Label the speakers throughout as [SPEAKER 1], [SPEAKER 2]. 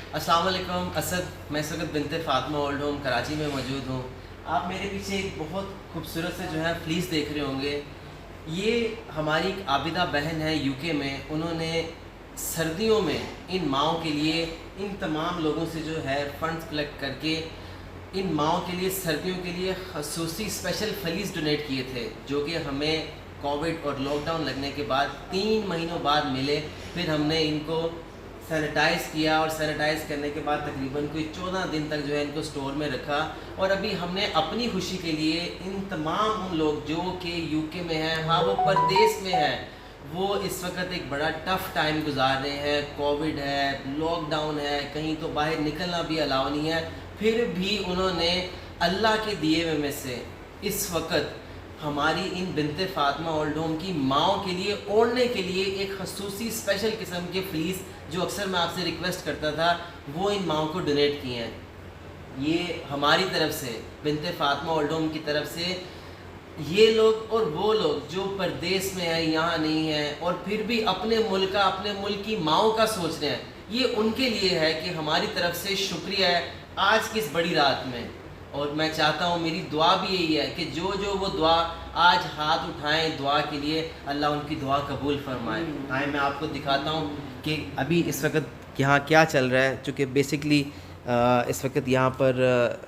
[SPEAKER 1] अस्सलाम वालेकुम असद, मैं इस वक्त बिनते फ़ातिमा ओल्ड होम कराची में मौजूद हूँ। आप मेरे पीछे एक बहुत खूबसूरत से जो है फ्लीस देख रहे होंगे। ये हमारी एक आबिदा बहन है यूके में। उन्होंने सर्दियों में इन माओं के लिए इन तमाम लोगों से जो है फ़ंड्स कलेक्ट करके इन माओं के लिए सर्दियों के लिए खसूसी स्पेशल फ्लीस डोनेट किए थे, जो कि हमें कोविड और लॉकडाउन लगने के बाद 3 महीनों बाद मिले। फिर हमने इनको सैनिटाइज़ किया और सैनिटाइज़ करने के बाद तकरीबन कोई 14 दिन तक जो है इनको स्टोर में रखा। और अभी हमने अपनी खुशी के लिए इन तमाम उन लोग जो कि यूके में हैं, हाँ वो परदेश में हैं, वो इस वक्त एक बड़ा टफ़ टाइम गुजार रहे हैं। कोविड है, लॉकडाउन है, कहीं तो बाहर निकलना भी अलाउ नहीं है, फिर भी उन्होंने अल्लाह के दिए हुए में से इस वक्त हमारी इन बिनते फ़ातिमा ओल्ड होम की माओं के लिए ओढ़ने के लिए एक खसूसी स्पेशल किस्म के फ्लीस, जो अक्सर मैं आपसे रिक्वेस्ट करता था, वो इन माओं को डोनेट किए हैं। ये हमारी तरफ से, बिनते फ़ातिमा ओल्ड होम की तरफ से, ये लोग और वो लोग जो परदेश में हैं, यहाँ नहीं हैं, और फिर भी अपने मुल्क की माओं का सोच रहे हैं, ये उनके लिए है कि हमारी तरफ से शुक्रिया है आज की इस बड़ी रात में। और मैं चाहता हूँ, मेरी दुआ भी यही है कि जो वो दुआ आज हाथ उठाएं दुआ के लिए, अल्लाह उनकी दुआ कबूल फरमाए। आए मैं आपको दिखाता हूँ कि अभी इस वक्त यहाँ क्या चल रहा है। चूँकि बेसिकली इस वक्त यहाँ पर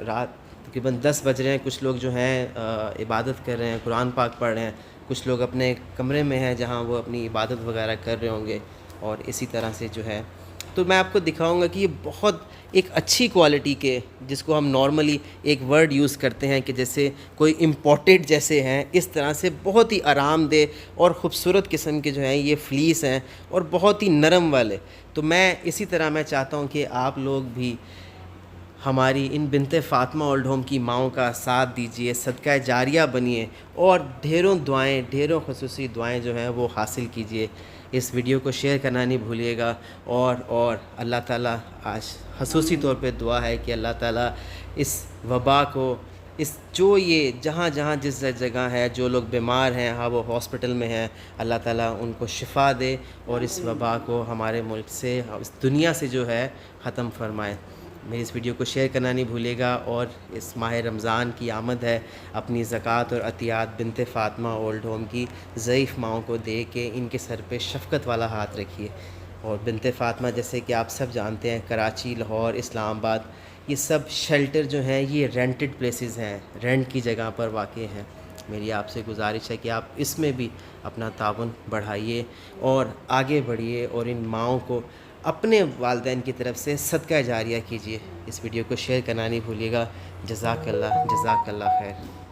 [SPEAKER 1] रात तकरीबन 10 बज रहे हैं। कुछ लोग जो हैं इबादत कर रहे हैं, कुरान पाक पढ़ रहे हैं। कुछ लोग अपने कमरे में हैं जहाँ वो अपनी इबादत वगैरह कर रहे होंगे। और इसी तरह से जो है, तो मैं आपको दिखाऊंगा कि ये बहुत एक अच्छी क्वालिटी के, जिसको हम नॉर्मली एक वर्ड यूज़ करते हैं कि जैसे कोई इम्पोर्टेड जैसे हैं, इस तरह से बहुत ही आरामदेह और ख़ूबसूरत किस्म के जो हैं ये फ्लीस हैं और बहुत ही नरम वाले। तो मैं इसी तरह मैं चाहता हूँ कि आप लोग भी हमारी इन बिनते फ़ातिमा ओल्ड होम की माओं का साथ दीजिए, सदका जारिया बनिए और ढेरों दुआएं, ढेरों ख़ुसूसी दुआएं जो हैं वो हासिल कीजिए। इस वीडियो को शेयर करना नहीं भूलिएगा। और अल्लाह ताला आज ख़ुसूसी तौर पे दुआ है कि अल्लाह ताला इस वबा को, इस जो ये जहाँ जहाँ जिस जगह है, जो लोग बीमार हैं, हाँ वो हॉस्पिटल में हैं, अल्लाह ताला उनको शिफा दे और इस वबा को हमारे मुल्क से, इस दुनिया से जो है ख़त्म फरमाए। मेरी इस वीडियो को शेयर करना नहीं भूलिएगा। और इस माह रमज़ान की आमद है, अपनी ज़कात और अतियात बिनते फ़ातिमा ओल्ड होम की ज़ईफ़ माओं को दे के इनके सर पे शफ़क़त वाला हाथ रखिए। और बिनते फ़ातिमा, जैसे कि आप सब जानते हैं, कराची, लाहौर, इस्लामाबाद, ये सब शेल्टर जो हैं ये रेंटेड प्लेसेस हैं, रेंट की जगह पर वाक़ हैं। मेरी आपसे गुजारिश है कि आप इसमें भी अपना ताउन बढ़ाइए और आगे बढ़िए और इन माओं को अपने वालिदैन की तरफ से सदका जारिया कीजिए। इस वीडियो को शेयर करना नहीं भूलिएगा। जज़ाकल्लाह खैर।